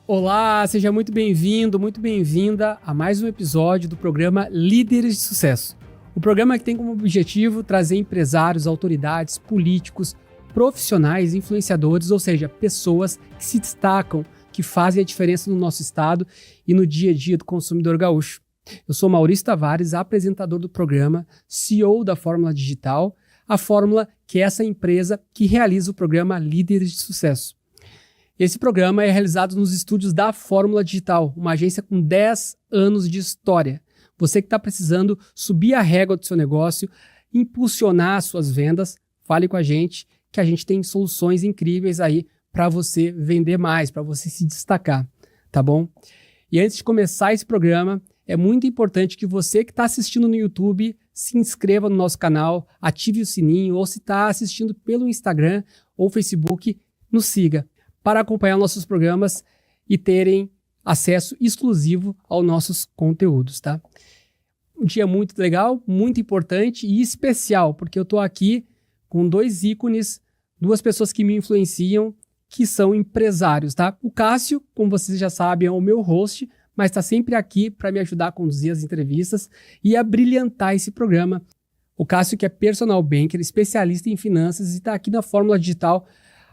Olá, seja muito bem-vindo, muito bem-vinda a mais um episódio do programa Líderes de Sucesso. O programa que tem como objetivo trazer empresários, autoridades, políticos, profissionais, influenciadores, ou seja, pessoas que se destacam, que fazem a diferença no nosso estado e no dia a dia do consumidor gaúcho. Eu sou Maurício Tavares, apresentador do programa, CEO da Fórmula Digital, a Fórmula que é essa empresa que realiza o programa Líderes de Sucesso. Esse programa é realizado nos estúdios da Fórmula Digital, uma agência com 10 anos de história. Você que está precisando subir a régua do seu negócio, impulsionar as suas vendas, fale com a gente, que a gente tem soluções incríveis aí para você vender mais, para você se destacar, tá bom? E antes de começar esse programa, é muito importante que você que está assistindo no YouTube se inscreva no nosso canal, ative o sininho, ou se está assistindo pelo Instagram ou Facebook, nos siga, para acompanhar nossos programas e terem acesso exclusivo aos nossos conteúdos, tá? Um dia muito legal, muito importante e especial, porque eu estou aqui com dois ícones, duas pessoas que me influenciam, que são empresários, tá? O Cássio, como vocês já sabem, é o meu host, mas está sempre aqui para me ajudar a conduzir as entrevistas e a brilhantar esse programa. O Cássio, que é personal banker, especialista em finanças e está aqui na Fórmula Digital,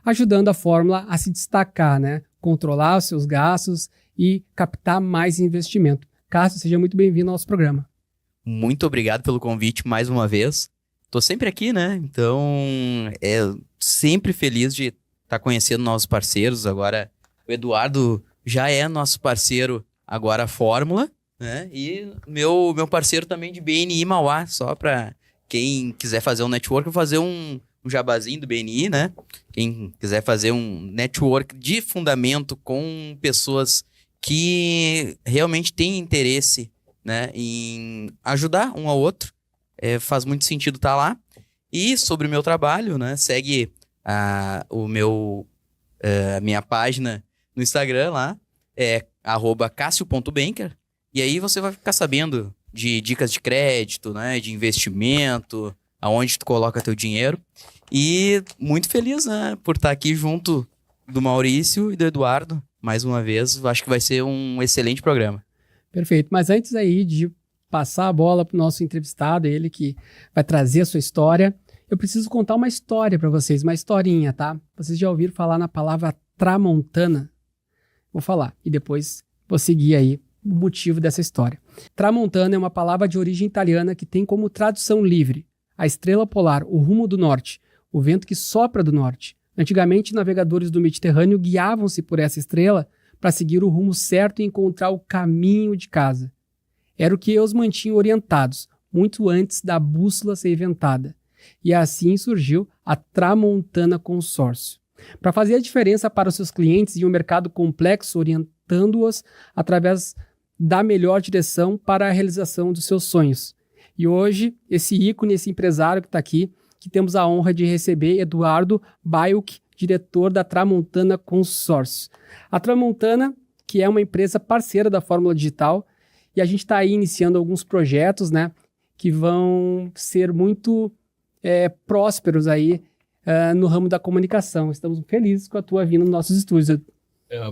ajudando a Fórmula a se destacar, né? Controlar os seus gastos e captar mais investimento. Cássio, seja muito bem-vindo ao nosso programa. Muito obrigado pelo convite mais uma vez. Tô sempre aqui, né? Então, sempre feliz de estar conhecendo novos parceiros. Agora, o Eduardo já é nosso parceiro, agora a Fórmula, né? E meu parceiro também de BNI Mauá, só para quem quiser fazer um network, eu vou fazer um jabazinho do BNI, né? Quem quiser fazer um network de fundamento com pessoas que realmente têm interesse, né, em ajudar um ao outro, faz muito sentido estar lá. E sobre o meu trabalho, né, segue a minha página no Instagram lá, @cassio.banker, e aí você vai ficar sabendo de dicas de crédito, né, de investimento, aonde tu coloca teu dinheiro. E muito feliz, né, por estar aqui junto do Maurício e do Eduardo, mais uma vez. Acho que vai ser um excelente programa. Perfeito. Mas antes aí de passar a bola para o nosso entrevistado, ele que vai trazer a sua história, eu preciso contar uma história para vocês, uma historinha, tá? Vocês já ouviram falar na palavra tramontana? Vou falar e depois vou seguir aí o motivo dessa história. Tramontana é uma palavra de origem italiana que tem como tradução livre a estrela polar, o rumo do norte, o vento que sopra do norte. Antigamente, navegadores do Mediterrâneo guiavam-se por essa estrela para seguir o rumo certo e encontrar o caminho de casa. Era o que os mantinha orientados, muito antes da bússola ser inventada. E assim surgiu a Tramontana Consórcio, para fazer a diferença para os seus clientes em um mercado complexo, orientando-os através da melhor direção para a realização dos seus sonhos. E hoje, esse ícone, esse empresário que está aqui, que temos a honra de receber, Eduardo Baiuc, diretor da Tramontana Consórcio. A Tramontana, que é uma empresa parceira da Fórmula Digital, e a gente está aí iniciando alguns projetos, né, que vão ser muito prósperos aí no ramo da comunicação. Estamos felizes com a tua vinda nos nossos estúdios.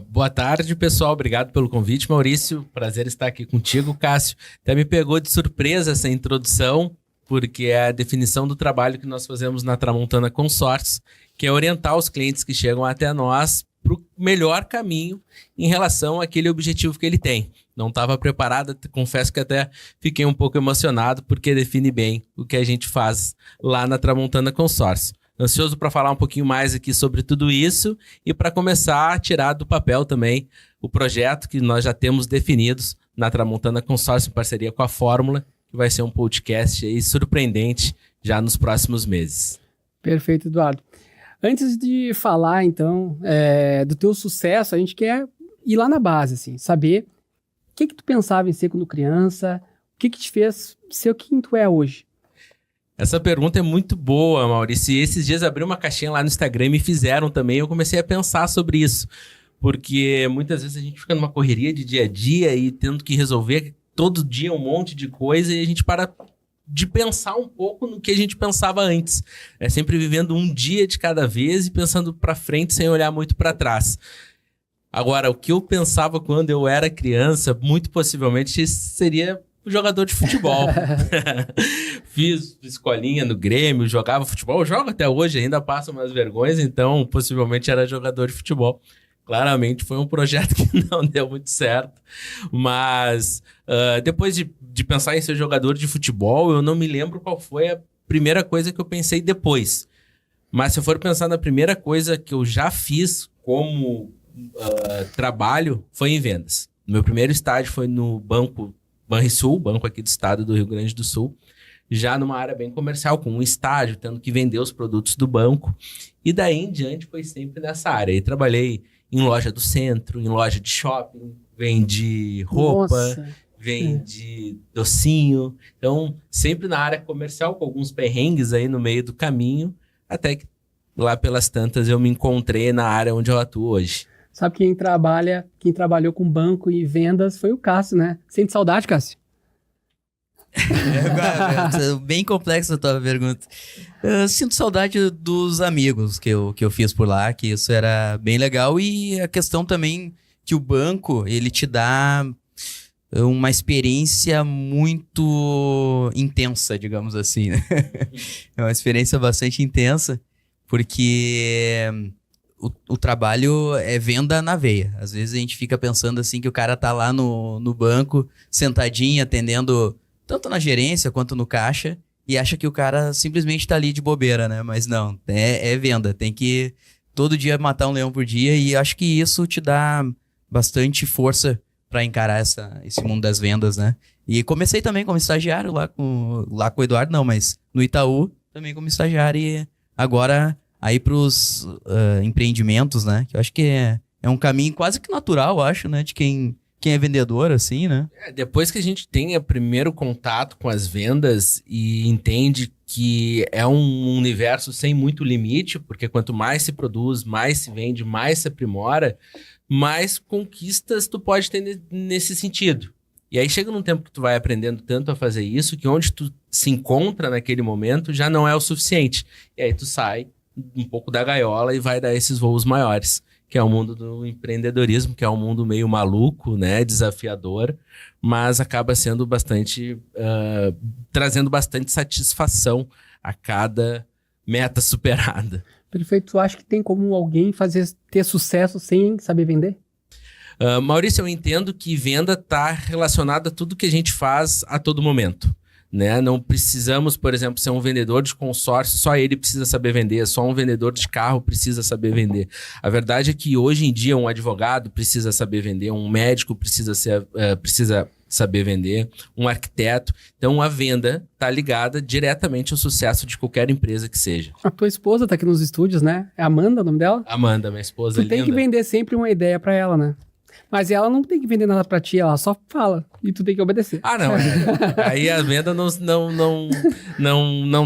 Boa tarde, pessoal. Obrigado pelo convite, Maurício. Prazer estar aqui contigo, Cássio. Até me pegou de surpresa essa introdução, porque é a definição do trabalho que nós fazemos na Tramontana Consórcio, que é orientar os clientes que chegam até nós para o melhor caminho em relação àquele objetivo que ele tem. Não estava preparado, confesso que até fiquei um pouco emocionado, porque define bem o que a gente faz lá na Tramontana Consórcio. Ansioso para falar um pouquinho mais aqui sobre tudo isso e para começar a tirar do papel também o projeto que nós já temos definidos na Tramontana Consórcio em parceria com a Fórmula, que vai ser um podcast aí surpreendente já nos próximos meses. Perfeito, Eduardo. Antes de falar, então, do teu sucesso, a gente quer ir lá na base, assim, saber o que tu pensava em ser quando criança, o que te fez ser quem tu é hoje. Essa pergunta é muito boa, Maurício. E esses dias abri uma caixinha lá no Instagram e me fizeram também. Eu comecei a pensar sobre isso, porque muitas vezes a gente fica numa correria de dia a dia e tendo que resolver todo dia um monte de coisa e a gente para de pensar um pouco no que a gente pensava antes. Sempre vivendo um dia de cada vez e pensando para frente sem olhar muito para trás. Agora, o que eu pensava quando eu era criança, muito possivelmente seria jogador de futebol. Fiz escolinha no Grêmio, jogava futebol, jogo até hoje, ainda passo umas vergonhas, então possivelmente era jogador de futebol. Claramente foi um projeto que não deu muito certo, mas depois de pensar em ser jogador de futebol, eu não me lembro qual foi a primeira coisa que eu pensei depois. Mas se eu for pensar na primeira coisa que eu já fiz como trabalho, foi em vendas. Meu primeiro estágio foi no Banrisul, banco aqui do estado do Rio Grande do Sul, já numa área bem comercial, com um estágio, tendo que vender os produtos do banco. E daí em diante foi sempre nessa área. E trabalhei em loja do centro, em loja de shopping, vendi roupa, vendi docinho. Então, sempre na área comercial, com alguns perrengues aí no meio do caminho, até que lá pelas tantas eu me encontrei na área onde eu atuo hoje. Sabe quem trabalhou com banco e vendas foi o Cássio, né? Sente saudade, Cássio? Bem complexa a tua pergunta. Eu sinto saudade dos amigos que eu fiz por lá, que isso era bem legal. E a questão também que o banco, ele te dá uma experiência muito intensa, digamos assim, né? É uma experiência bastante intensa, porque o trabalho é venda na veia. Às vezes a gente fica pensando assim que o cara tá lá no banco, sentadinho, atendendo tanto na gerência quanto no caixa, e acha que o cara simplesmente tá ali de bobeira, né? Mas não, é venda. Tem que todo dia matar um leão por dia, e acho que isso te dá bastante força para encarar esse mundo das vendas, né? E comecei também como estagiário lá com o Eduardo, não, mas no Itaú também como estagiário, e agora aí pros empreendimentos, né? Que eu acho que é um caminho quase que natural, acho, né? De quem é vendedor, assim, né? Depois que a gente tem o primeiro contato com as vendas e entende que é um universo sem muito limite, porque quanto mais se produz, mais se vende, mais se aprimora, mais conquistas tu pode ter nesse sentido. E aí chega num tempo que tu vai aprendendo tanto a fazer isso, que onde tu se encontra naquele momento já não é o suficiente. E aí tu sai um pouco da gaiola e vai dar esses voos maiores, que é o mundo do empreendedorismo, que é um mundo meio maluco, né, desafiador, mas acaba sendo trazendo bastante satisfação a cada meta superada. Perfeito. Tu acha que tem como alguém ter sucesso sem saber vender? Maurício, eu entendo que venda está relacionada a tudo que a gente faz a todo momento. Né? Não precisamos, por exemplo, ser um vendedor de consórcio, só ele precisa saber vender, só um vendedor de carro precisa saber vender. A verdade é que hoje em dia um advogado precisa saber vender, um médico precisa saber vender, um arquiteto. Então a venda está ligada diretamente ao sucesso de qualquer empresa que seja. A tua esposa está aqui nos estúdios, né? É Amanda o nome dela? Amanda, minha esposa linda. Tu tem que vender sempre uma ideia para ela, né? Mas ela não tem que vender nada pra ti, ela só fala. E tu tem que obedecer. Ah, não. Aí a venda não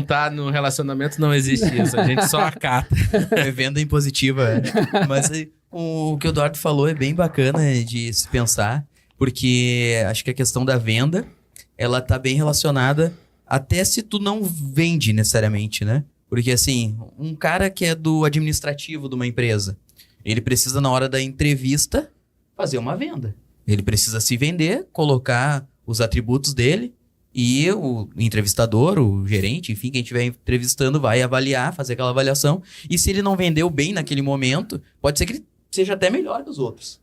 tá no relacionamento, não existe isso. A gente só acata. É venda impositiva. Mas o que o Eduardo falou é bem bacana de se pensar, porque acho que a questão da venda, ela tá bem relacionada até se tu não vende necessariamente, né? Porque assim, um cara que é do administrativo de uma empresa, ele precisa na hora da entrevista fazer uma venda. Ele precisa se vender, colocar os atributos dele, e o entrevistador, o gerente, enfim, quem estiver entrevistando vai avaliar, fazer aquela avaliação. E se ele não vendeu bem naquele momento, pode ser que ele seja até melhor que os outros.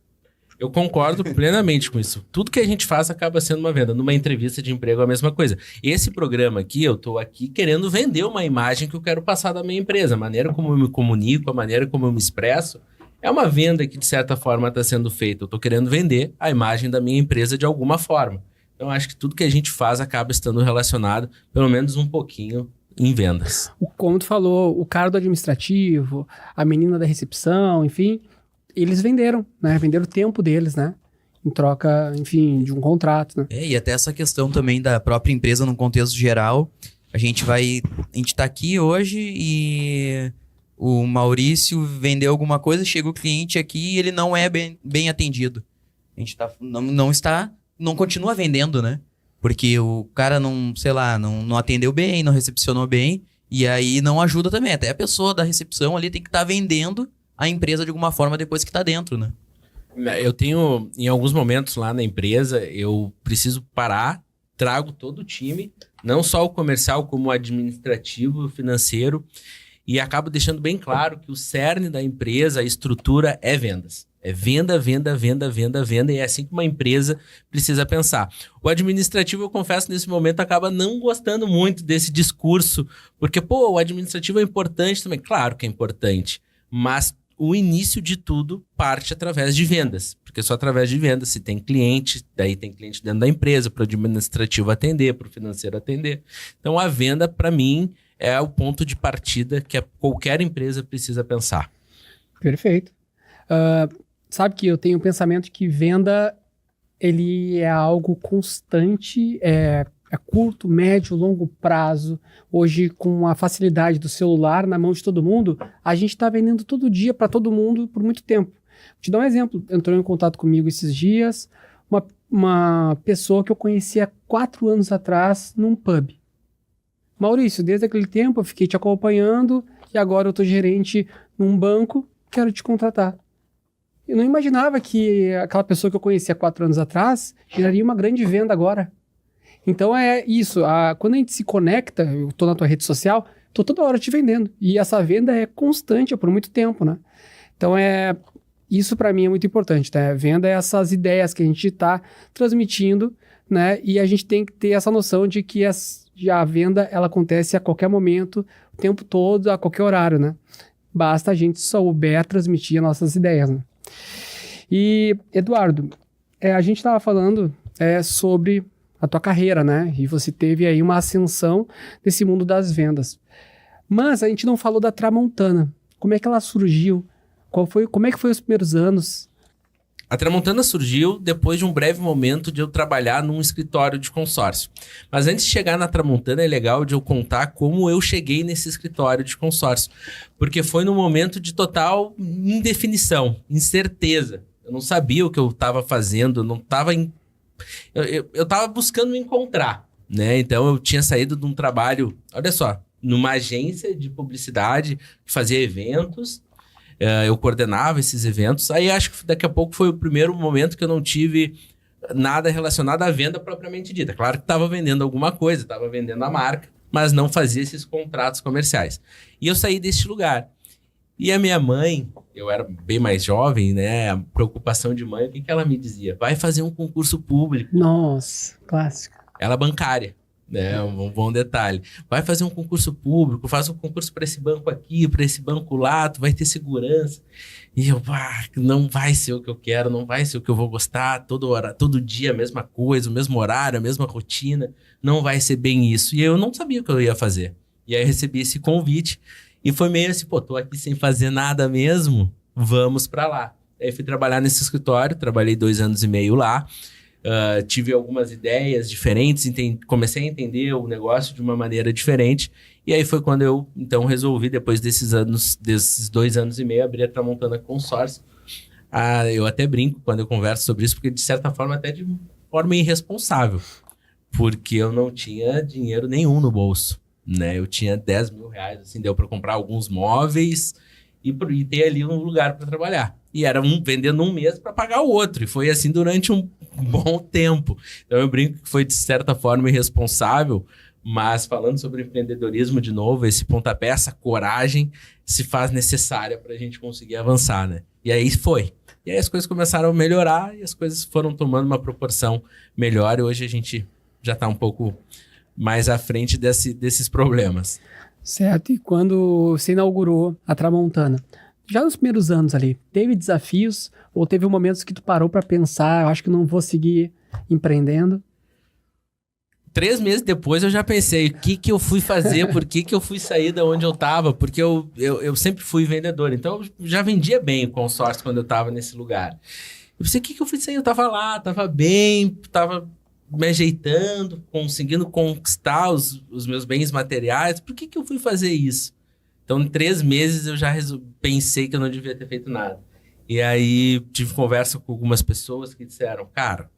Eu concordo plenamente com isso. Tudo que a gente faz acaba sendo uma venda. Numa entrevista de emprego é a mesma coisa. Esse programa aqui, eu estou aqui querendo vender uma imagem que eu quero passar da minha empresa. A maneira como eu me comunico, a maneira como eu me expresso, é uma venda que, de certa forma, está sendo feita. Eu estou querendo vender a imagem da minha empresa de alguma forma. Então, acho que tudo que a gente faz acaba estando relacionado, pelo menos um pouquinho, em vendas. Como tu falou, o cara do administrativo, a menina da recepção, enfim, eles venderam, né? Venderam o tempo deles, né? Em troca, enfim, de um contrato, né? E até essa questão também da própria empresa no contexto geral. A gente tá aqui hoje e o Maurício vendeu alguma coisa, chega o cliente aqui e ele não é bem atendido. A gente não continua vendendo, né? Porque o cara não atendeu bem, não recepcionou bem, e aí não ajuda também. Até a pessoa da recepção ali tem que estar vendendo a empresa de alguma forma depois que tá dentro, né? Eu tenho, em alguns momentos lá na empresa, eu preciso parar, trago todo o time, não só o comercial, como o administrativo, o financeiro, e acabo deixando bem claro que o cerne da empresa, a estrutura é vendas. É venda, venda, venda, venda, venda, e é assim que uma empresa precisa pensar. O administrativo, eu confesso, nesse momento acaba não gostando muito desse discurso, porque, o administrativo é importante também. Claro que é importante, mas o início de tudo parte através de vendas, porque só através de vendas se tem cliente, daí tem cliente dentro da empresa, para o administrativo atender, para o financeiro atender. Então, a venda, para mim, é o ponto de partida que qualquer empresa precisa pensar. Perfeito. Sabe que eu tenho o pensamento que venda, ele é algo constante, é curto, médio, longo prazo. Hoje, com a facilidade do celular na mão de todo mundo, a gente está vendendo todo dia para todo mundo por muito tempo. Vou te dar um exemplo. Entrou em contato comigo esses dias uma pessoa que eu conhecia 4 anos atrás num pub. Maurício, desde aquele tempo eu fiquei te acompanhando e agora eu estou gerente num banco, quero te contratar. Eu não imaginava que aquela pessoa que eu conhecia 4 anos atrás geraria uma grande venda agora. Então é isso, quando a gente se conecta, eu estou na tua rede social, estou toda hora te vendendo. E essa venda é constante, é por muito tempo, né? Então isso para mim é muito importante, tá? A venda é essas ideias que a gente está transmitindo, né? E a gente tem que ter essa noção de que a venda ela acontece a qualquer momento, o tempo todo, a qualquer horário, né? Basta a gente souber transmitir as nossas ideias, né? E, Eduardo, a gente estava falando sobre a tua carreira, né? E você teve aí uma ascensão nesse mundo das vendas. Mas a gente não falou da Tramontana. Como é que ela surgiu? Como é que foi os primeiros anos? A Tramontana surgiu depois de um breve momento de eu trabalhar num escritório de consórcio. Mas antes de chegar na Tramontana, é legal de eu contar como eu cheguei nesse escritório de consórcio. Porque foi num momento de total indefinição, incerteza. Eu não sabia o que eu estava fazendo, não estava eu estava buscando me encontrar, né? Então eu tinha saído de um trabalho, olha só, numa agência de publicidade que fazia eventos. Eu coordenava esses eventos. Aí acho que daqui a pouco foi o primeiro momento que eu não tive nada relacionado à venda propriamente dita. Claro que estava vendendo alguma coisa, estava vendendo a marca, mas não fazia esses contratos comerciais. E eu saí desse lugar. E a minha mãe, eu era bem mais jovem, né? A preocupação de mãe, o que ela me dizia? Vai fazer um concurso público. Nossa, clássico. Ela é bancária. né? Um bom detalhe. Vai fazer um concurso público, faz um concurso para esse banco aqui, para esse banco lá, tu vai ter segurança. E eu, não vai ser o que eu quero, não vai ser o que eu vou gostar, todo dia a mesma coisa, o mesmo horário, a mesma rotina, não vai ser bem isso. E eu não sabia o que eu ia fazer. E aí eu recebi esse convite e foi meio assim, tô aqui sem fazer nada mesmo, vamos para lá. Aí fui trabalhar nesse escritório, trabalhei 2 anos e meio lá, tive algumas ideias diferentes, comecei a entender o negócio de uma maneira diferente, e aí foi quando eu, então, resolvi, depois desses 2 anos e meio, abrir a Tramontana Consórcio. Eu até brinco quando eu converso sobre isso, porque de certa forma, até de forma irresponsável, porque eu não tinha dinheiro nenhum no bolso, né? Eu tinha 10 mil reais, assim, deu para comprar alguns móveis e ter ali um lugar para trabalhar. E era vendendo um mês para pagar o outro. E foi assim durante um bom tempo. Então eu brinco que foi de certa forma irresponsável, mas falando sobre empreendedorismo de novo, esse pontapé, essa coragem se faz necessária para a gente conseguir avançar, né? E aí foi. E aí as coisas começaram a melhorar e as coisas foram tomando uma proporção melhor. E hoje a gente já está um pouco mais à frente desses problemas. Certo. E quando você inaugurou a Tramontana, já nos primeiros anos ali, teve desafios ou teve momentos que tu parou para pensar, eu acho que não vou seguir empreendendo? 3 meses depois eu já pensei, o que eu fui fazer, por que eu fui sair da onde eu estava, porque eu sempre fui vendedor, então eu já vendia bem o consórcio quando eu estava nesse lugar. Eu pensei, o que eu fui sair? Eu estava lá, estava bem, estava me ajeitando, conseguindo conquistar os meus bens materiais, por que eu fui fazer isso? Então, em 3 meses, eu já pensei que eu não devia ter feito nada. E aí, tive conversa com algumas pessoas que disseram, cara,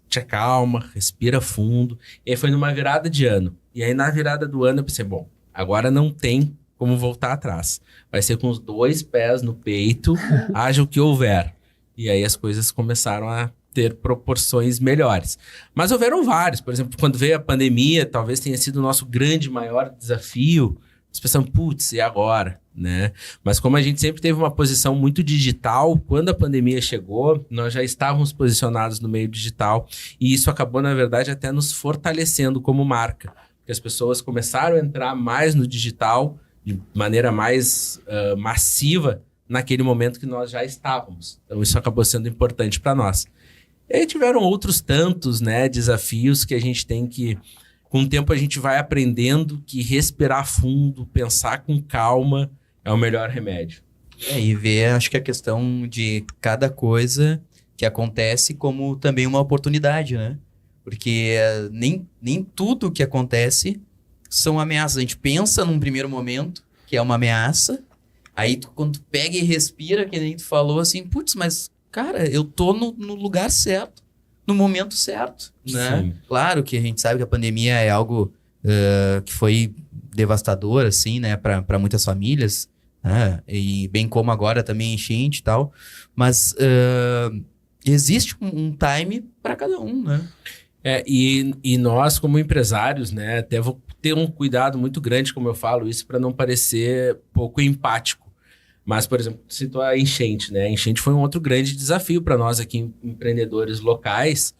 te acalma, respira fundo. E aí, foi numa virada de ano. E aí, na virada do ano, eu pensei, bom, agora não tem como voltar atrás. Vai ser com os 2 pés no peito, haja o que houver. e aí as coisas começaram a ter proporções melhores. Mas houveram vários. Por exemplo, quando veio a pandemia, talvez tenha sido o nosso grande, maior desafio. Nós pensamos, putz, e agora? Né? Mas como a gente sempre teve uma posição muito digital, quando a pandemia chegou, nós já estávamos posicionados no meio digital e isso acabou, na verdade, até nos fortalecendo como marca. Porque as pessoas começaram a entrar mais no digital de maneira mais massiva naquele momento que nós já estávamos. Então isso acabou sendo importante para nós. E aí tiveram outros tantos, né, desafios que a gente tem que... Com o tempo a gente vai aprendendo que respirar fundo, pensar com calma é o melhor remédio. E ver, acho que a questão de cada coisa que acontece como também uma oportunidade, né? Porque nem tudo que acontece são ameaças. A gente pensa num primeiro momento que é uma ameaça, aí quando tu pega e respira, que nem tu falou assim, putz, mas cara, eu tô no lugar certo, no momento certo, né? Sim. Claro que a gente sabe que a pandemia é algo que foi devastador, assim, né? Para muitas famílias, né? E bem como agora também enchente e tal. Mas existe um time para cada um, né? E nós, como empresários, né? Até vou ter um cuidado muito grande, como eu falo isso, para não parecer pouco empático. Mas, por exemplo, citou a enchente, né? A enchente foi um outro grande desafio para nós aqui, empreendedores locais,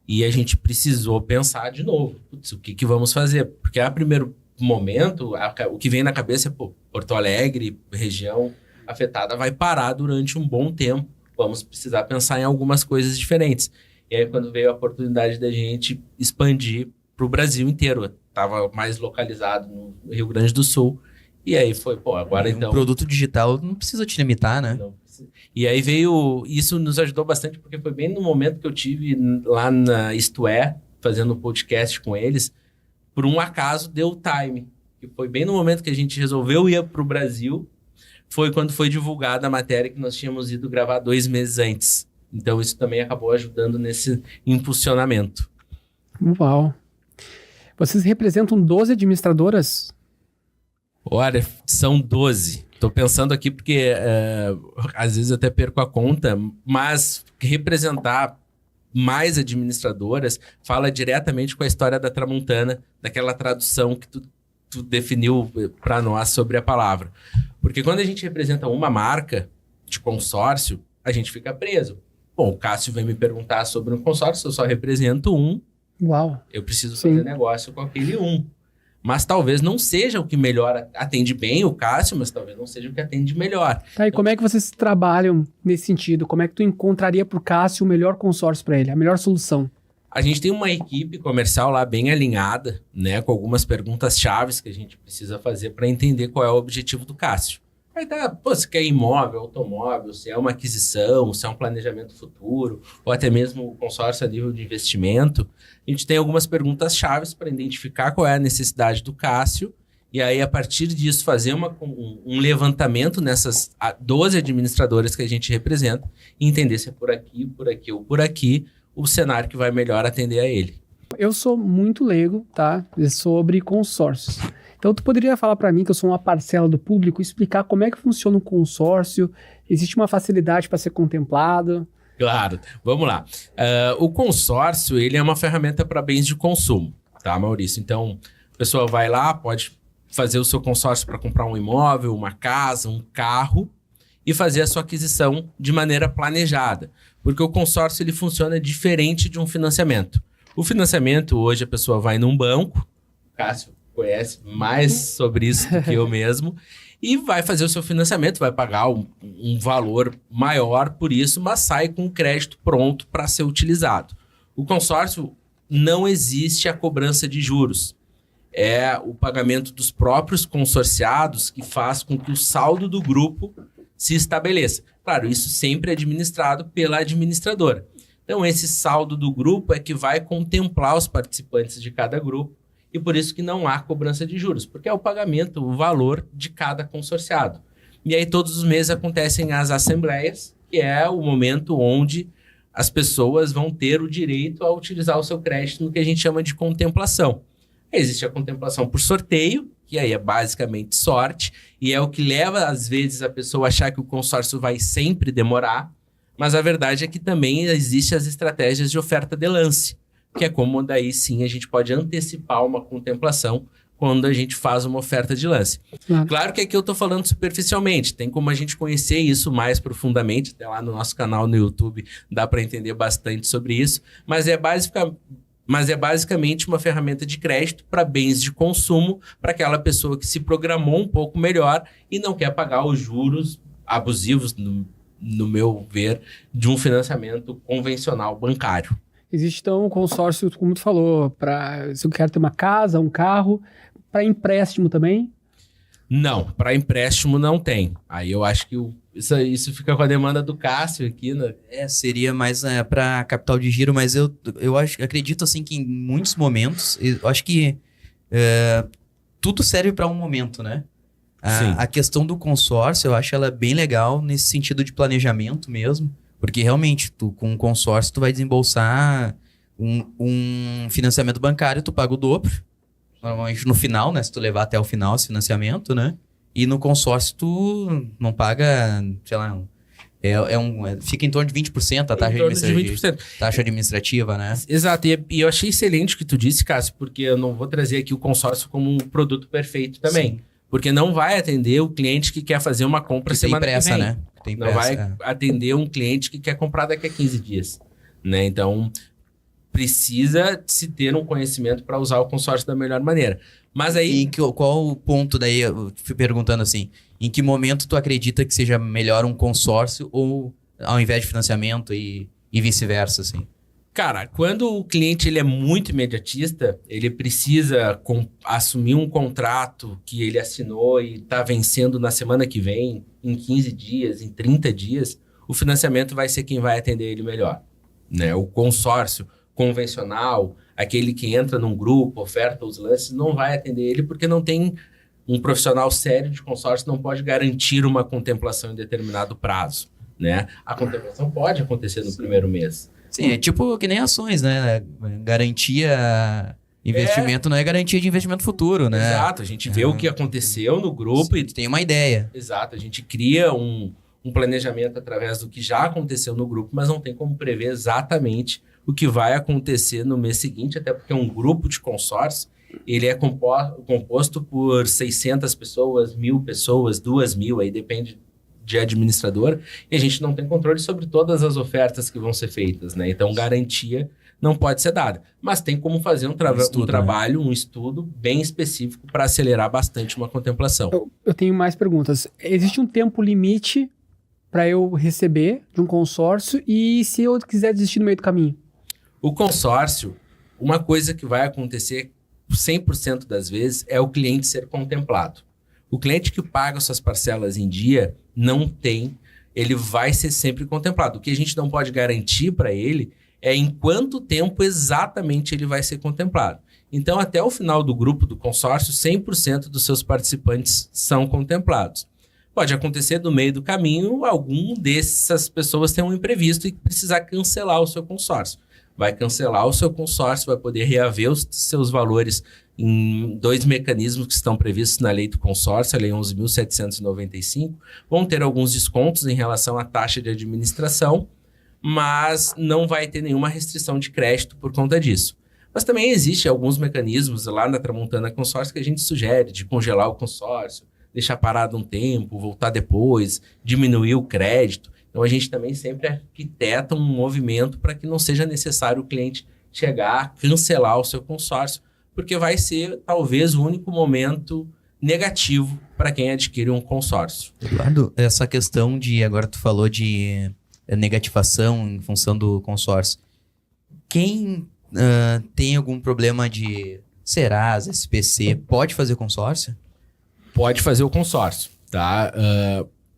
e a gente precisou pensar de novo. Putz, o que vamos fazer? Porque a primeiro momento, o que vem na cabeça é, Porto Alegre, região afetada, vai parar durante um bom tempo. Vamos precisar pensar em algumas coisas diferentes. E aí, quando veio a oportunidade da gente expandir para o Brasil inteiro, estava mais localizado no Rio Grande do Sul. E aí foi, agora então... Um produto digital não precisa te limitar, né? Não precisa. E aí veio... Isso nos ajudou bastante, porque foi bem no momento que eu tive lá na Isto É, fazendo um podcast com eles, por um acaso deu time. Que foi bem no momento que a gente resolveu ir para o Brasil, foi quando foi divulgada a matéria que nós tínhamos ido gravar 2 meses antes. Então isso também acabou ajudando nesse impulsionamento. Uau! Vocês representam 12 administradoras? Olha, são 12. Estou pensando aqui porque às vezes eu até perco a conta, mas representar mais administradoras fala diretamente com a história da Tramontana, daquela tradução que tu definiu para nós sobre a palavra. Porque quando a gente representa uma marca de consórcio, a gente fica preso. Bom, o Cássio vem me perguntar sobre um consórcio, eu só represento um. Uau! Eu preciso fazer negócio com aquele um. Mas talvez não seja o que melhor atende bem o Cássio, mas talvez não seja o que atende melhor. Tá, e como é que vocês trabalham nesse sentido? Como é que tu encontraria pro Cássio o melhor consórcio para ele, a melhor solução? A gente tem uma equipe comercial lá bem alinhada, né, com algumas perguntas chaves que a gente precisa fazer para entender qual é o objetivo do Cássio. Aí tá, se quer imóvel, automóvel, se é uma aquisição, se é um planejamento futuro, ou até mesmo o consórcio a nível de investimento. A gente tem algumas perguntas chaves para identificar qual é a necessidade do Cássio, e aí, a partir disso, fazer um levantamento nessas 12 administradoras que a gente representa e entender se é por aqui, por aqui ou por aqui o cenário que vai melhor atender a ele. Eu sou muito leigo, tá? Sobre consórcios. Então, tu poderia falar para mim, que eu sou uma parcela do público, explicar como é que funciona um consórcio? Existe uma facilidade para ser contemplado? Claro, vamos lá. O consórcio, ele é uma ferramenta para bens de consumo, tá, Maurício? Então, a pessoa vai lá, pode fazer o seu consórcio para comprar um imóvel, uma casa, um carro e fazer a sua aquisição de maneira planejada. Porque o consórcio, ele funciona diferente de um financiamento. O financiamento, hoje, a pessoa vai num banco, Cássio conhece mais sobre isso do que eu mesmo, e vai fazer o seu financiamento, vai pagar um valor maior por isso, mas sai com o crédito pronto para ser utilizado. O consórcio, não existe a cobrança de juros. É o pagamento dos próprios consorciados que faz com que o saldo do grupo se estabeleça. Claro, isso sempre é administrado pela administradora. Então, esse saldo do grupo é que vai contemplar os participantes de cada grupo, e por isso que não há cobrança de juros, porque é o pagamento, o valor de cada consorciado. E aí todos os meses acontecem as assembleias, que é o momento onde as pessoas vão ter o direito a utilizar o seu crédito no que a gente chama de contemplação. Existe a contemplação por sorteio, que aí é basicamente sorte, e é o que leva, às vezes, a pessoa a achar que o consórcio vai sempre demorar, Mas a verdade é que também existem as estratégias de oferta de lance, que é como daí sim a gente pode antecipar uma contemplação quando a gente faz uma oferta de lance. Claro que aqui eu estou falando superficialmente, tem como a gente conhecer isso mais profundamente, até lá no nosso canal no YouTube dá para entender bastante sobre isso, mas é basicamente uma ferramenta de crédito para bens de consumo, para aquela pessoa que se programou um pouco melhor e não quer pagar os juros abusivos, no meu ver, de um financiamento convencional bancário. Existe então um consórcio, como tu falou, para se eu quero ter uma casa, um carro, para empréstimo também? Não, para empréstimo não tem. Aí eu acho que isso fica com a demanda do Cássio aqui, né? Seria mais para capital de giro, mas eu acredito assim que em muitos momentos, eu acho que tudo serve para um momento, né? A questão do consórcio, eu acho ela bem legal nesse sentido de planejamento mesmo, porque realmente, com um consórcio, tu vai desembolsar um financiamento bancário, tu paga o dobro, normalmente no final, né? Se tu levar até o final esse financiamento, né? E no consórcio tu não paga, sei lá, fica em torno de 20% a taxa administrativa, né? Exato, e eu achei excelente o que tu disse, Cássio, porque eu não vou trazer aqui o consórcio como um produto perfeito também. Sim. Porque não vai atender o cliente que quer fazer uma compra semana que vem. Né? Não vai atender um cliente que quer comprar daqui a 15 dias. Né? Então, precisa se ter um conhecimento para usar o consórcio da melhor maneira. Mas aí... qual o ponto daí, eu fui perguntando assim, em que momento tu acredita que seja melhor um consórcio ou ao invés de financiamento e vice-versa, assim? Cara, quando o cliente ele é muito imediatista, ele precisa assumir um contrato que ele assinou e está vencendo na semana que vem, em 15 dias, em 30 dias, o financiamento vai ser quem vai atender ele melhor. Né? O consórcio convencional, aquele que entra num grupo, oferta os lances, não vai atender ele porque não tem um profissional sério de consórcio, não pode garantir uma contemplação em determinado prazo. Né? A contemplação pode acontecer no primeiro mês. Sim, é tipo que nem ações, né? Garantia... Investimento não é garantia de investimento futuro, né? Exato, a gente vê o que aconteceu no grupo e tem uma ideia. Exato, a gente cria um planejamento através do que já aconteceu no grupo, mas não tem como prever exatamente o que vai acontecer no mês seguinte, até porque um grupo de consórcio, ele é composto por 600 pessoas, 1.000 pessoas, 2.000, aí depende de administrador, e a gente não tem controle sobre todas as ofertas que vão ser feitas, né? Então, garantia não pode ser dada. Mas tem como fazer um trabalho, um estudo bem específico para acelerar bastante uma contemplação. Eu tenho mais perguntas. Existe um tempo limite para eu receber de um consórcio e se eu quiser desistir no meio do caminho? O consórcio, uma coisa que vai acontecer 100% das vezes é o cliente ser contemplado. O cliente que paga suas parcelas em dia ele vai ser sempre contemplado. O que a gente não pode garantir para ele é em quanto tempo exatamente ele vai ser contemplado. Então, até o final do grupo do consórcio, 100% dos seus participantes são contemplados. Pode acontecer no meio do caminho, algum dessas pessoas tem um imprevisto e precisar cancelar o seu consórcio. Vai cancelar o seu consórcio, vai poder reaver os seus valores em 2 mecanismos que estão previstos na lei do consórcio, a lei 11.795. Vão ter alguns descontos em relação à taxa de administração, mas não vai ter nenhuma restrição de crédito por conta disso. Mas também existem alguns mecanismos lá na Tramontana Consórcio que a gente sugere de congelar o consórcio, deixar parado um tempo, voltar depois, diminuir o crédito. Então, a gente também sempre arquiteta um movimento para que não seja necessário o cliente chegar a cancelar o seu consórcio, porque vai ser, talvez, o único momento negativo para quem adquire um consórcio. Eduardo, essa questão agora tu falou de negativação em função do consórcio. Quem tem algum problema de Serasa, SPC, pode fazer consórcio? Pode fazer o consórcio, tá?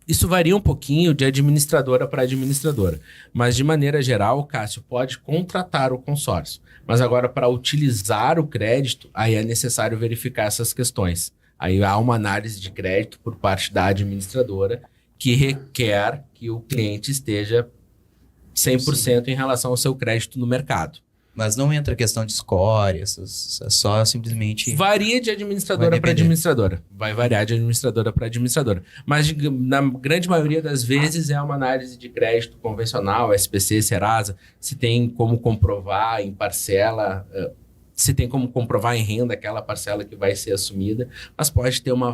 Isso varia um pouquinho de administradora para administradora. Mas, de maneira geral, o Cássio pode contratar o consórcio. Mas agora, para utilizar o crédito, aí é necessário verificar essas questões. Aí há uma análise de crédito por parte da administradora que requer que o cliente esteja 100% em relação ao seu crédito no mercado. Mas não entra a questão de score, é só simplesmente... Varia de administradora para administradora. Vai variar de administradora para administradora. Mas na grande maioria das vezes é uma análise de crédito convencional, SPC, Serasa, se tem como comprovar em parcela, se tem como comprovar em renda aquela parcela que vai ser assumida, mas pode ter uma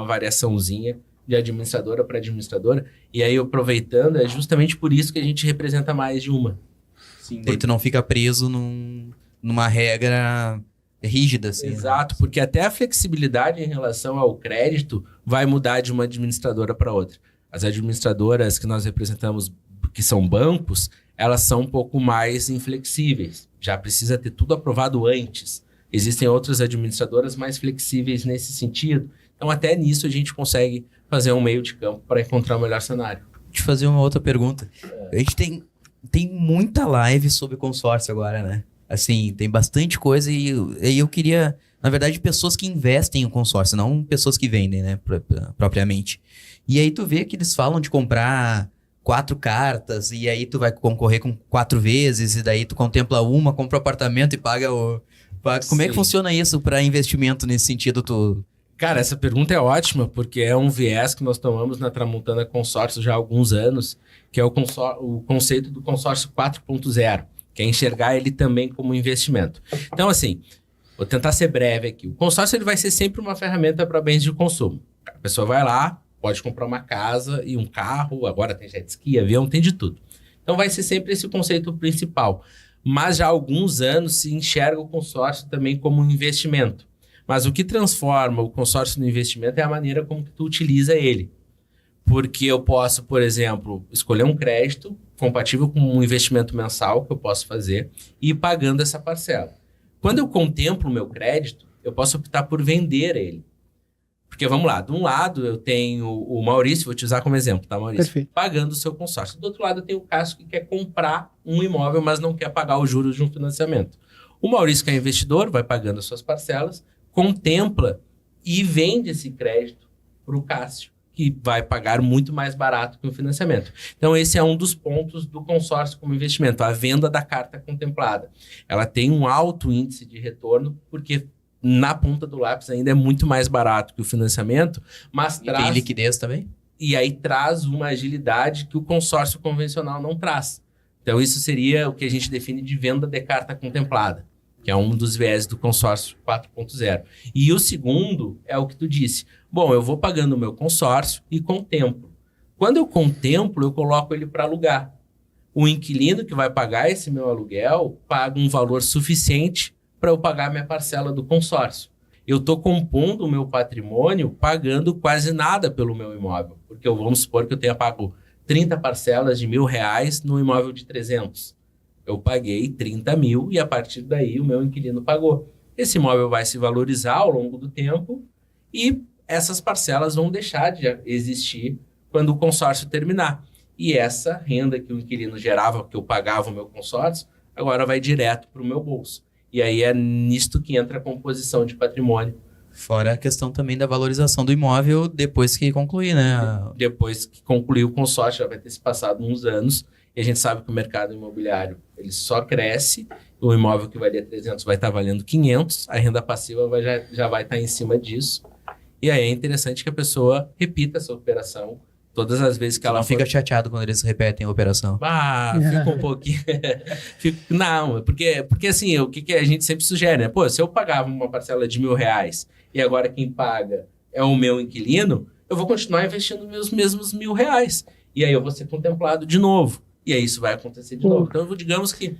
variaçãozinha de administradora para administradora. E aí, aproveitando, é justamente por isso que a gente representa mais de uma. Sim, daí tu não fica preso numa regra rígida, assim. Exato, né? Porque até a flexibilidade em relação ao crédito vai mudar de uma administradora para outra. As administradoras que nós representamos, que são bancos, elas são um pouco mais inflexíveis. Já precisa ter tudo aprovado antes. Existem outras administradoras mais flexíveis nesse sentido. Então, até nisso a gente consegue fazer um meio de campo para encontrar o melhor cenário. Vou te fazer uma outra pergunta. A gente tem muita live sobre consórcio agora, né? Assim, tem bastante coisa e eu queria, na verdade, pessoas que investem em consórcio, não pessoas que vendem, né, propriamente. E aí tu vê que eles falam de comprar 4 cartas e aí tu vai concorrer com 4 vezes e daí tu contempla uma, compra um apartamento e paga o... Como é que funciona isso para investimento nesse sentido? Cara, essa pergunta é ótima, porque é um viés que nós tomamos na Tramontana Consórcio já há alguns anos, que é o conceito do consórcio 4.0, que é enxergar ele também como investimento. Então, assim, vou tentar ser breve aqui. O consórcio ele vai ser sempre uma ferramenta para bens de consumo. A pessoa vai lá, pode comprar uma casa e um carro, agora tem jet ski, avião, tem de tudo. Então, vai ser sempre esse conceito principal. Mas já há alguns anos se enxerga o consórcio também como um investimento. Mas o que transforma o consórcio no investimento é a maneira como que tu utiliza ele. Porque eu posso, por exemplo, escolher um crédito compatível com um investimento mensal que eu posso fazer e ir pagando essa parcela. Quando eu contemplo o meu crédito, eu posso optar por vender ele. Porque, vamos lá, de um lado eu tenho o Maurício, vou te usar como exemplo, tá, Maurício? Perfeito. Pagando o seu consórcio. Do outro lado eu tenho o Cássio que quer comprar um imóvel, mas não quer pagar os juros de um financiamento. O Maurício, que é investidor, vai pagando as suas parcelas, contempla e vende esse crédito para o Cássio, que vai pagar muito mais barato que o financiamento. Então, esse é um dos pontos do consórcio como investimento, a venda da carta contemplada. Ela tem um alto índice de retorno, porque na ponta do lápis ainda é muito mais barato que o financiamento, mas tem liquidez também? E aí traz uma agilidade que o consórcio convencional não traz. Então, isso seria o que a gente define de venda de carta contemplada, que é um dos viés do consórcio 4.0. E o segundo é o que tu disse. Bom, eu vou pagando o meu consórcio e contemplo. Quando eu contemplo, eu coloco ele para alugar. O inquilino que vai pagar esse meu aluguel paga um valor suficiente para eu pagar minha parcela do consórcio. Eu estou compondo o meu patrimônio pagando quase nada pelo meu imóvel. Porque vamos supor que eu tenha pago 30 parcelas de R$1.000 no imóvel de 300. Eu paguei 30 mil e a partir daí o meu inquilino pagou. Esse imóvel vai se valorizar ao longo do tempo e essas parcelas vão deixar de existir quando o consórcio terminar. E essa renda que o inquilino gerava, que eu pagava o meu consórcio, agora vai direto para o meu bolso. E aí é nisto que entra a composição de patrimônio. Fora a questão também da valorização do imóvel depois que concluir, né? Depois que concluir o consórcio, já vai ter se passado uns anos. E a gente sabe que o mercado imobiliário ele só cresce. O imóvel que valia 300 vai estar valendo 500. A renda passiva já vai estar em cima disso. E aí é interessante que a pessoa repita essa operação todas as vezes que ela fica chateado quando eles repetem a operação. Fica um pouquinho... Não, porque assim, o que a gente sempre sugere, né? Pô, se eu pagava uma parcela de R$1.000 e agora quem paga é o meu inquilino, eu vou continuar investindo meus mesmos R$1.000. E aí eu vou ser contemplado de novo. E aí isso vai acontecer de novo. Então, digamos que...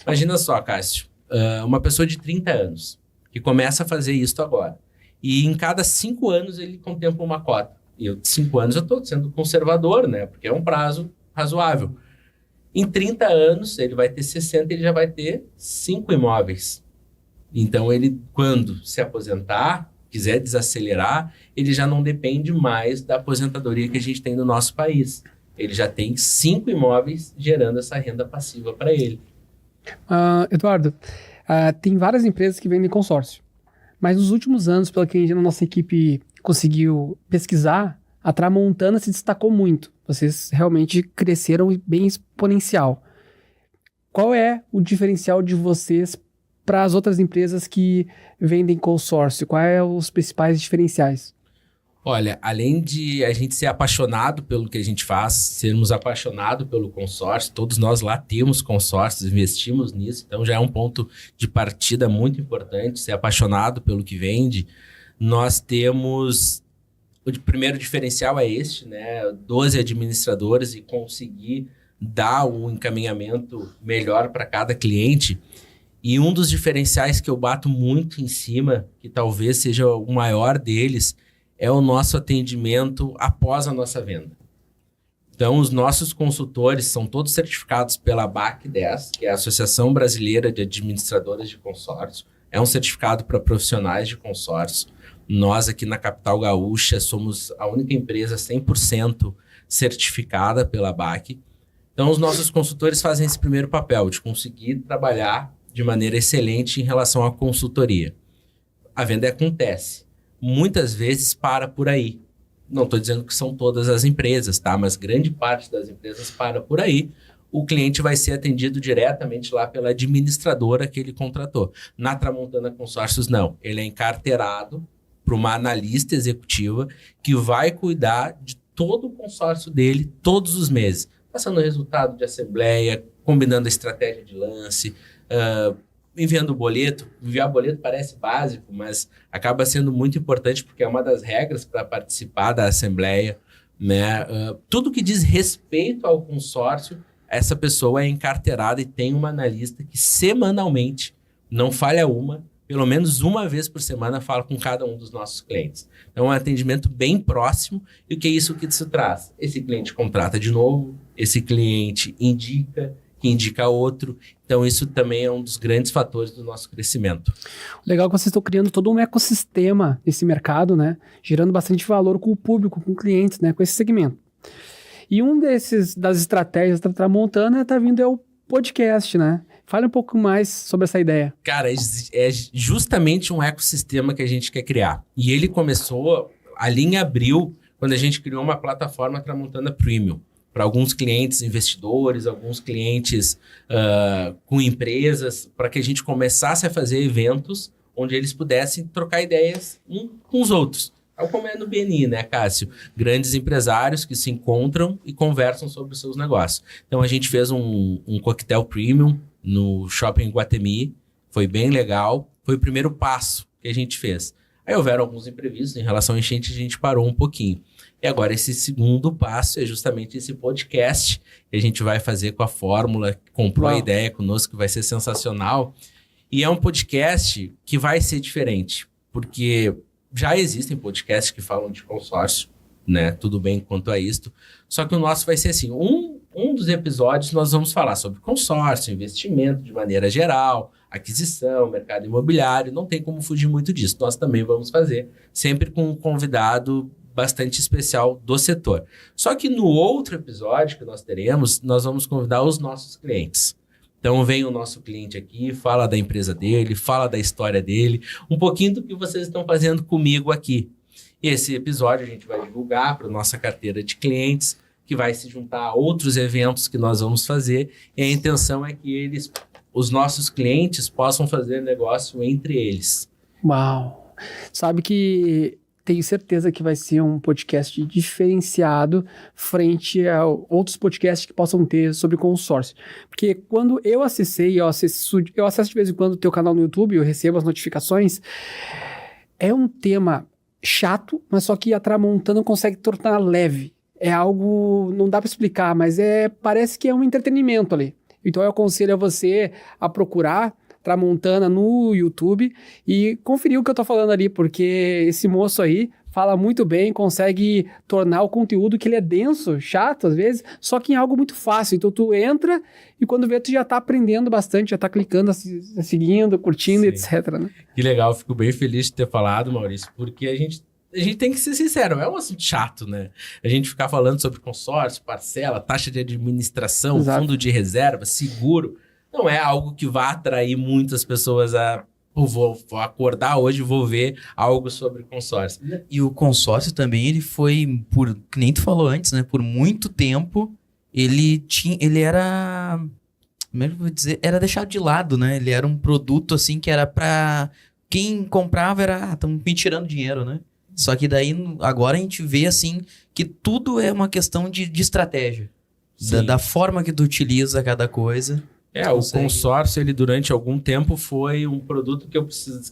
Imagina só, Cássio, uma pessoa de 30 anos que começa a fazer isso agora. E em cada 5 anos ele contempla uma cota. E 5 anos eu estou sendo conservador, né? Porque é um prazo razoável. Em 30 anos, ele vai ter 60 e ele já vai ter 5 imóveis. Então, ele, quando se aposentar, quiser desacelerar, ele já não depende mais da aposentadoria que a gente tem no nosso país. Ele já tem 5 imóveis gerando essa renda passiva para ele. Eduardo, tem várias empresas que vendem consórcio. Mas nos últimos anos, pelo que a nossa equipe conseguiu pesquisar, a Tramontana se destacou muito. Vocês realmente cresceram bem exponencial. qual é o diferencial de vocês para as outras empresas que vendem consórcio? Quais são os principais diferenciais? Olha, além de a gente ser apaixonado pelo que a gente faz, sermos apaixonados pelo consórcio, todos nós lá temos consórcios, investimos nisso, então já é um ponto de partida muito importante, ser apaixonado pelo que vende. Nós temos, o primeiro diferencial é este, né? 12 administradores e conseguir dar um encaminhamento melhor para cada cliente. E um dos diferenciais que eu bato muito em cima, que talvez seja o maior deles, é o nosso atendimento após a nossa venda. Então, os nossos consultores são todos certificados pela BAC10, que é a Associação Brasileira de Administradoras de Consórcio. É um certificado para profissionais de consórcio. Nós, aqui na capital gaúcha, somos a única empresa 100% certificada pela BAC. Então, os nossos consultores fazem esse primeiro papel, de conseguir trabalhar de maneira excelente em relação à consultoria. A venda acontece. Muitas vezes para por aí. Não estou dizendo que são todas as empresas, tá? Mas grande parte das empresas para por aí. O cliente vai ser atendido diretamente lá pela administradora que ele contratou. Na Tramontana Consórcios, não. Ele é encarteirado para uma analista executiva que vai cuidar de todo o consórcio dele todos os meses. Passando o resultado de assembleia, combinando a estratégia de lance, enviando o boleto. Enviar boleto parece básico, mas acaba sendo muito importante porque é uma das regras para participar da assembleia, né? Tudo que diz respeito ao consórcio, essa pessoa é encarteirada e tem uma analista que semanalmente, não falha uma, pelo menos uma vez por semana, fala com cada um dos nossos clientes. Então, é um atendimento bem próximo. E o que é isso que isso traz? Esse cliente contrata de novo, esse cliente indica, que indica outro. Então, isso também é um dos grandes fatores do nosso crescimento. Legal que vocês estão criando todo um ecossistema nesse mercado, né? Gerando bastante valor com o público, com clientes, né? Com esse segmento. E das estratégias da Tramontana é o podcast, né? Fale um pouco mais sobre essa ideia. Cara, é justamente um ecossistema que a gente quer criar. E ele começou ali em abril, quando a gente criou uma plataforma Tramontana Premium. Para alguns clientes investidores, alguns clientes com empresas, para que a gente começasse a fazer eventos onde eles pudessem trocar ideias uns com os outros. Tal como é no BNI, né, Cássio? Grandes empresários que se encontram e conversam sobre os seus negócios. Então, a gente fez um coquetel premium no Shopping Guatemi. Foi bem legal. Foi o primeiro passo que a gente fez. Aí houveram alguns imprevistos em relação à enchente, a gente parou um pouquinho. E agora esse segundo passo é justamente esse podcast que a gente vai fazer com a Fórmula, que comprou a ideia conosco, que vai ser sensacional. E é um podcast que vai ser diferente, porque já existem podcasts que falam de consórcio, né? Tudo bem quanto a isto. Só que o nosso vai ser assim, um dos episódios nós vamos falar sobre consórcio, investimento de maneira geral, aquisição, mercado imobiliário, não tem como fugir muito disso. Nós também vamos fazer, sempre com um convidado bastante especial do setor. Só que no outro episódio que nós teremos, nós vamos convidar os nossos clientes. Então vem o nosso cliente aqui, fala da empresa dele, fala da história dele, um pouquinho do que vocês estão fazendo comigo aqui. E esse episódio a gente vai divulgar para a nossa carteira de clientes, que vai se juntar a outros eventos que nós vamos fazer. E a intenção é que os nossos clientes possam fazer negócio entre eles. Uau! Sabe que tenho certeza que vai ser um podcast diferenciado frente a outros podcasts que possam ter sobre consórcio. Porque quando eu acessei, eu acesso de vez em quando o teu canal no YouTube, eu recebo as notificações, é um tema chato, mas só que a Tramontana consegue tornar leve. É algo, não dá para explicar, mas parece que é um entretenimento ali. Então eu aconselho a você a procurar Tramontana no YouTube e conferir o que eu tô falando ali, porque esse moço aí fala muito bem, consegue tornar o conteúdo que ele é denso, chato às vezes, só que em algo muito fácil. Então tu entra e quando vê tu já tá aprendendo bastante, já tá clicando, seguindo, curtindo, etc, né? Que legal, fico bem feliz de ter falado, Maurício, porque a gente tem que ser sincero, é um assunto chato, né? A gente ficar falando sobre consórcio, parcela, taxa de administração, Exato. Fundo de reserva, seguro, não é algo que vá atrair muitas pessoas a... Vou acordar hoje e vou ver algo sobre consórcio. E o consórcio também, ele foi, que nem tu falou antes, né? Por muito tempo, ele era Primeiro vou dizer, era deixado de lado, né? Ele era um produto, assim, que era pra... Quem comprava era, estão me tirando dinheiro, né? Só que daí, agora a gente vê, assim, que tudo é uma questão de estratégia. Da forma que tu utiliza cada coisa. O consórcio, ele durante algum tempo foi um produto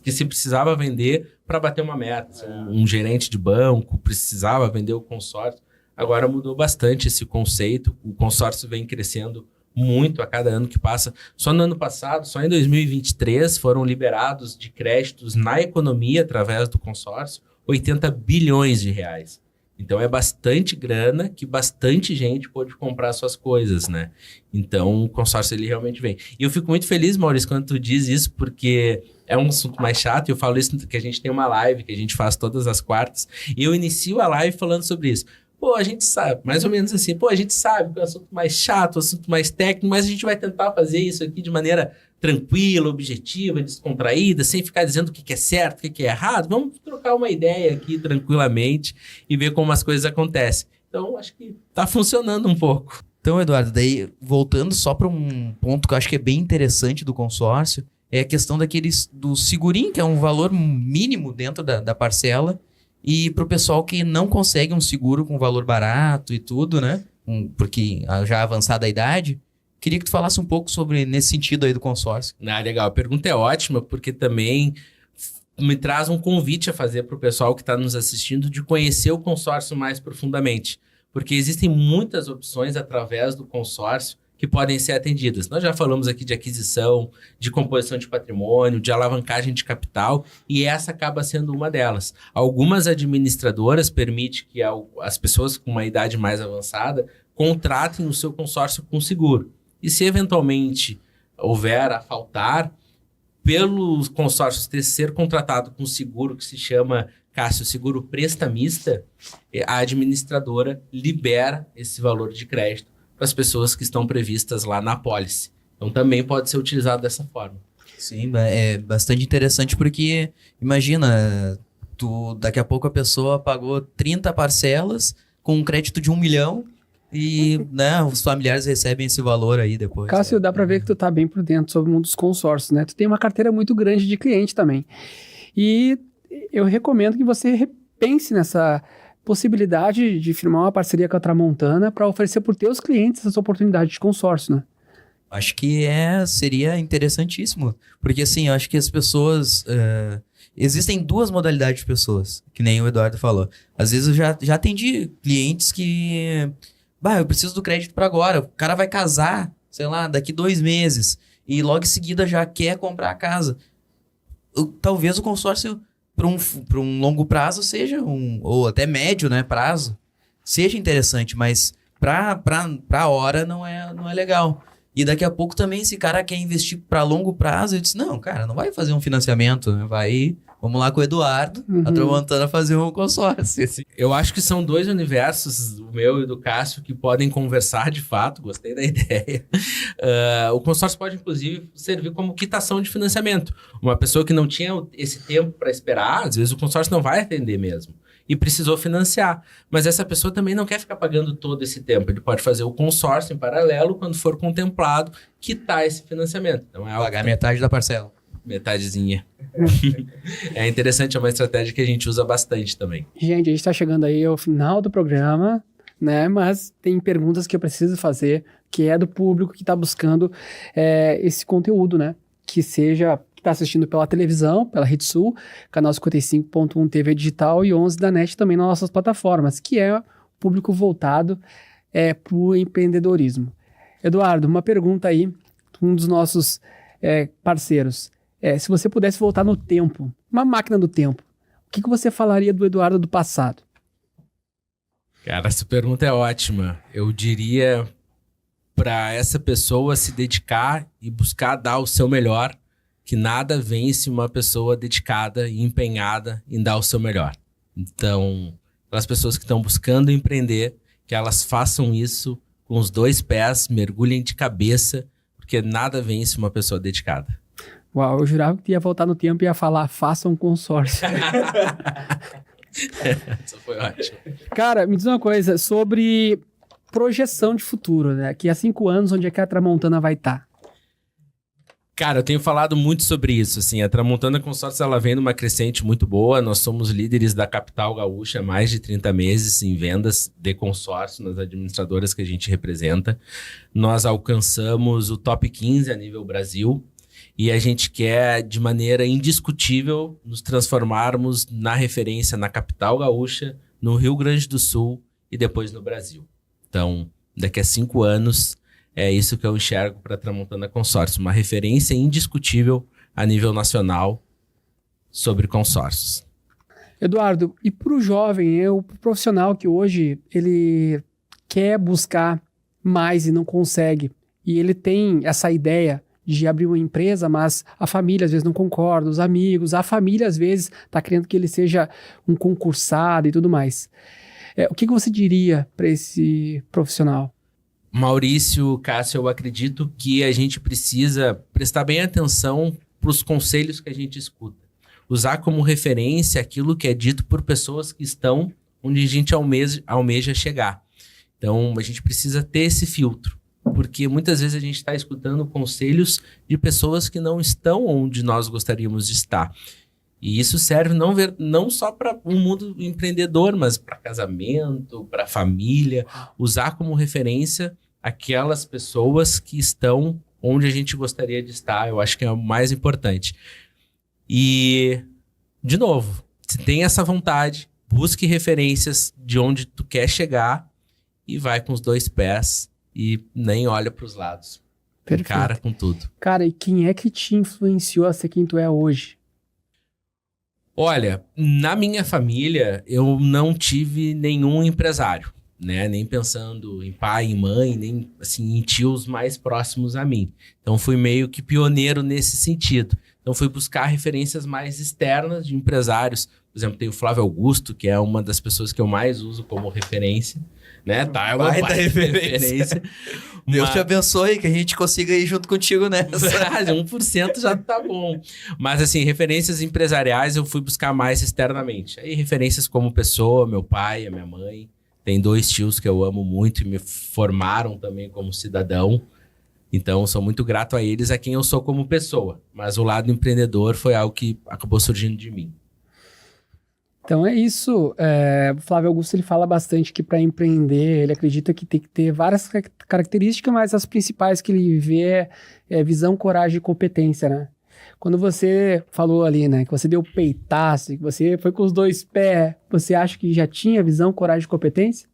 que se precisava vender para bater uma meta. Um gerente de banco precisava vender o consórcio. Agora mudou bastante esse conceito. O consórcio vem crescendo muito a cada ano que passa. Só no ano passado, só em 2023, foram liberados de créditos na economia através do consórcio 80 bilhões de reais. Então é bastante grana que bastante gente pode comprar suas coisas, né? Então o consórcio ele realmente vem. E eu fico muito feliz, Maurício, quando tu diz isso, porque é um assunto mais chato. Eu falo isso que a gente tem uma live que a gente faz todas as quartas e eu inicio a live falando sobre isso. Pô, a gente sabe, mais ou menos assim, a gente sabe que é um assunto mais chato, um assunto mais técnico, mas a gente vai tentar fazer isso aqui de maneira tranquila, objetiva, descontraída, sem ficar dizendo o que é certo, o que é errado. Vamos trocar uma ideia aqui tranquilamente e ver como as coisas acontecem. Então, acho que tá funcionando um pouco. Então, Eduardo, daí voltando só para um ponto que eu acho que é bem interessante do consórcio, é a questão do segurinho, que é um valor mínimo dentro da parcela, e para o pessoal que não consegue um seguro com valor barato e tudo, né? Porque já avançada a idade, queria que tu falasse um pouco sobre nesse sentido aí do consórcio. Legal. A pergunta é ótima, porque também me traz um convite a fazer para o pessoal que está nos assistindo de conhecer o consórcio mais profundamente. Porque existem muitas opções através do consórcio que podem ser atendidas. Nós já falamos aqui de aquisição, de composição de patrimônio, de alavancagem de capital, e essa acaba sendo uma delas. Algumas administradoras permitem que as pessoas com uma idade mais avançada contratem o seu consórcio com seguro. E se eventualmente houver a faltar, pelo consórcio ser contratado com seguro que se chama, Cássio, seguro prestamista, a administradora libera esse valor de crédito para as pessoas que estão previstas lá na apólice. Então também pode ser utilizado dessa forma. Sim, é bastante interessante porque, imagina, daqui a pouco a pessoa pagou 30 parcelas com um crédito de 1 milhão e, né, os familiares recebem esse valor aí depois. Cássio, dá para ver que tu tá bem por dentro sobre o mundo dos consórcios, né? Tu tem uma carteira muito grande de cliente também. E eu recomendo que você repense nessa possibilidade de firmar uma parceria com a Tramontana para oferecer para os teus clientes essa oportunidade de consórcio, né? Acho que seria interessantíssimo, porque assim, eu acho que as pessoas... existem duas modalidades de pessoas, que nem o Eduardo falou. Às vezes eu já atendi clientes que... eu preciso do crédito para agora, o cara vai casar, sei lá, daqui 2 meses, e logo em seguida já quer comprar a casa. Talvez o consórcio... para um longo prazo seja ou até médio, né, prazo, seja interessante, mas para a hora não é legal. E daqui a pouco também esse cara quer investir para longo prazo, eu disse, não, cara, não vai fazer um financiamento, né? Vamos lá com o Eduardo, a Tramontana fazer um consórcio. Eu acho que são 2 universos, o meu e do Cássio, que podem conversar de fato, gostei da ideia. O consórcio pode, inclusive, servir como quitação de financiamento. Uma pessoa que não tinha esse tempo para esperar, às vezes o consórcio não vai atender mesmo, e precisou financiar. Mas essa pessoa também não quer ficar pagando todo esse tempo. Ele pode fazer o consórcio em paralelo, quando for contemplado, quitar esse financiamento. Então, pagar metade da parcela. Metadezinha. É interessante, é uma estratégia que a gente usa bastante também. Gente, a gente está chegando aí ao final do programa, né? Mas tem perguntas que eu preciso fazer, que é do público que está buscando esse conteúdo, né? Que está assistindo pela televisão, pela Rede Sul, canal 55.1 TV Digital e 11 da NET também nas nossas plataformas, que é o público voltado para o empreendedorismo. Eduardo, uma pergunta aí, um dos nossos parceiros. Se você pudesse voltar no tempo, uma máquina do tempo, o que você falaria do Eduardo do passado? Cara, essa pergunta é ótima. Eu diria para essa pessoa se dedicar e buscar dar o seu melhor, que nada vence uma pessoa dedicada e empenhada em dar o seu melhor. Então, para as pessoas que estão buscando empreender, que elas façam isso com os 2 pés, mergulhem de cabeça, porque nada vence uma pessoa dedicada. Uau, eu jurava que ia voltar no tempo e ia falar, faça um consórcio. Isso foi ótimo. Cara, me diz uma coisa sobre projeção de futuro, né? Que há 5 anos, onde é que a Tramontana vai estar? Cara, eu tenho falado muito sobre isso, assim, a Tramontana Consórcios, ela vem numa crescente muito boa, nós somos líderes da capital gaúcha há mais de 30 meses em vendas de consórcio nas administradoras que a gente representa, nós alcançamos o top 15 a nível Brasil e a gente quer, de maneira indiscutível, nos transformarmos na referência na capital gaúcha, no Rio Grande do Sul e depois no Brasil. Então, daqui a 5 anos... É isso que eu enxergo para a Tramontana Consórcios, uma referência indiscutível a nível nacional sobre consórcios. Eduardo, e para o jovem, o profissional que hoje ele quer buscar mais e não consegue, e ele tem essa ideia de abrir uma empresa, mas a família às vezes não concorda, os amigos, a família às vezes está querendo que ele seja um concursado e tudo mais. O que você diria para esse profissional? Maurício, Cássio, eu acredito que a gente precisa prestar bem atenção para os conselhos que a gente escuta. Usar como referência aquilo que é dito por pessoas que estão onde a gente almeja chegar. Então, a gente precisa ter esse filtro, porque muitas vezes a gente está escutando conselhos de pessoas que não estão onde nós gostaríamos de estar. E isso serve não só para o mundo empreendedor, mas para casamento, para família. Usar como referência aquelas pessoas que estão onde a gente gostaria de estar. Eu acho que é o mais importante. E, de novo, se tem essa vontade, busque referências de onde tu quer chegar e vai com os 2 pés e nem olha para os lados. Perfeito. Cara com tudo. Cara, e quem é que te influenciou a ser quem tu é hoje? Olha, na minha família, eu não tive nenhum empresário, né? Nem pensando em pai, em mãe, nem assim, em tios mais próximos a mim. Então, fui meio que pioneiro nesse sentido. Então, fui buscar referências mais externas de empresários. Por exemplo, tem o Flávio Augusto, que é uma das pessoas que eu mais uso como referência, né? Tá, é uma baita referência. Deus te abençoe, que a gente consiga ir junto contigo nessa. 1% já tá bom. Mas, assim, referências empresariais eu fui buscar mais externamente. Aí, referências como pessoa, meu pai, a minha mãe. Tem 2 tios que eu amo muito e me formaram também como cidadão. Então, sou muito grato a eles, a quem eu sou como pessoa. Mas o lado empreendedor foi algo que acabou surgindo de mim. Então é isso. O Flávio Augusto ele fala bastante que para empreender, ele acredita que tem que ter várias características, mas as principais que ele vê é visão, coragem e competência, né? Quando você falou ali, né, que você deu peitaço, que você foi com os 2 pés, você acha que já tinha visão, coragem e competência?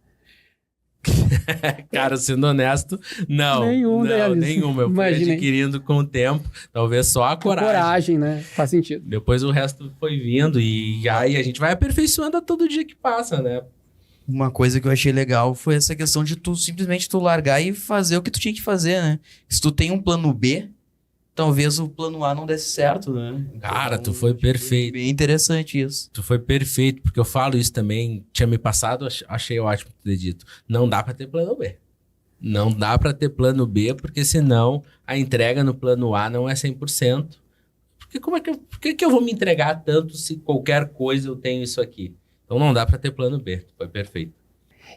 Cara, sendo honesto, não. Nenhuma. Eu fui adquirindo com o tempo, talvez só a coragem. Coragem, né? Faz sentido. Depois o resto foi vindo e aí a gente vai aperfeiçoando a todo dia que passa, né? Uma coisa que eu achei legal foi essa questão de tu simplesmente tu largar e fazer o que tu tinha que fazer, né? Se tu tem um plano B, talvez o plano A não desse certo, né? Cara, tu foi perfeito. Bem interessante isso. Tu foi perfeito, porque eu falo isso também, tinha me passado, achei ótimo ter dito. Não dá pra ter plano B. Não dá pra ter plano B, porque senão a entrega no plano A não é 100%. Porque por que eu vou me entregar tanto se qualquer coisa eu tenho isso aqui? Então não dá pra ter plano B. Foi perfeito.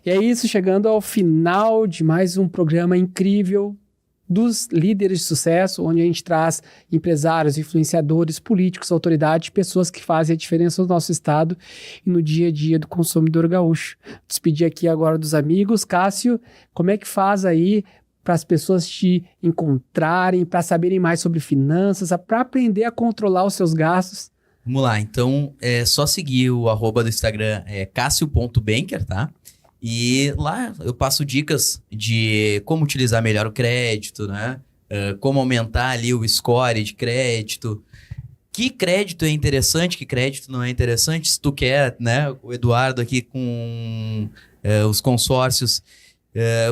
E é isso, chegando ao final de mais um programa incrível dos líderes de sucesso, onde a gente traz empresários, influenciadores, políticos, autoridades, pessoas que fazem a diferença no nosso estado e no dia a dia do consumidor gaúcho. Despedir aqui agora dos amigos. Cássio, como é que faz aí para as pessoas te encontrarem, para saberem mais sobre finanças, para aprender a controlar os seus gastos? Vamos lá, então é só seguir o @ do Instagram, cassio.banker, tá? E lá eu passo dicas de como utilizar melhor o crédito, né? Como aumentar ali o score de crédito. Que crédito é interessante, que crédito não é interessante. Se tu quer, né? O Eduardo aqui com os consórcios,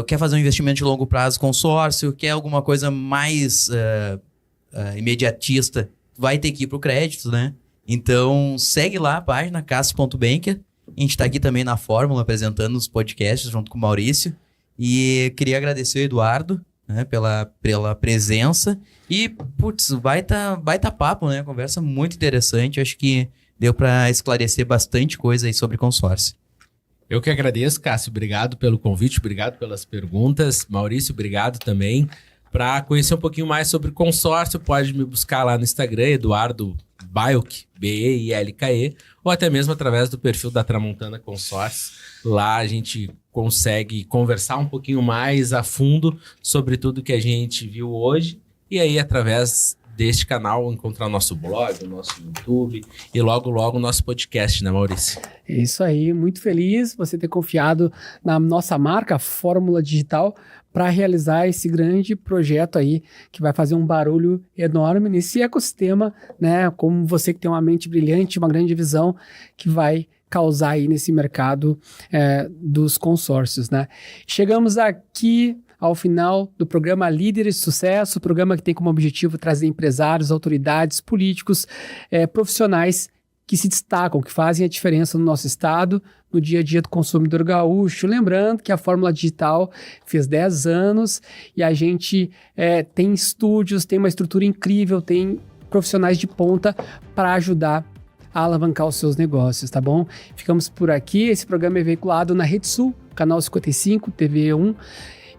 quer fazer um investimento de longo prazo consórcio, quer alguma coisa mais imediatista, vai ter que ir pro crédito, né? Então segue lá a página, cassio.banker. A gente está aqui também na Fórmula, apresentando os podcasts junto com o Maurício. E queria agradecer o Eduardo, né, pela presença. E, putz, baita papo, né? Conversa muito interessante. Acho que deu para esclarecer bastante coisa aí sobre consórcio. Eu que agradeço, Cássio. Obrigado pelo convite, obrigado pelas perguntas. Maurício, obrigado também. Para conhecer um pouquinho mais sobre consórcio, pode me buscar lá no Instagram, Eduardo Bailke, Beilke, ou até mesmo através do perfil da Tramontana Consórcio. Lá a gente consegue conversar um pouquinho mais a fundo sobre tudo que a gente viu hoje. E aí, através deste canal, encontrar o nosso blog, o nosso YouTube e logo, logo o nosso podcast, né, Maurício? É isso aí, muito feliz você ter confiado na nossa marca Fórmula Digital para realizar esse grande projeto aí que vai fazer um barulho enorme nesse ecossistema, né? Como você que tem uma mente brilhante, uma grande visão que vai causar aí nesse mercado dos consórcios, né? Chegamos aqui ao final do programa Líderes de Sucesso, programa que tem como objetivo trazer empresários, autoridades, políticos, profissionais que se destacam, que fazem a diferença no nosso estado, no dia a dia do consumidor gaúcho. Lembrando que a Fórmula Digital fez 10 anos e a gente tem estúdios, tem uma estrutura incrível, tem profissionais de ponta para ajudar a alavancar os seus negócios, tá bom? Ficamos por aqui. Esse programa é veiculado na Rede Sul, canal 55, TV 1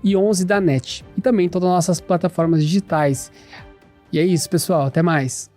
e 11 da NET. E também todas as nossas plataformas digitais. E é isso, pessoal. Até mais.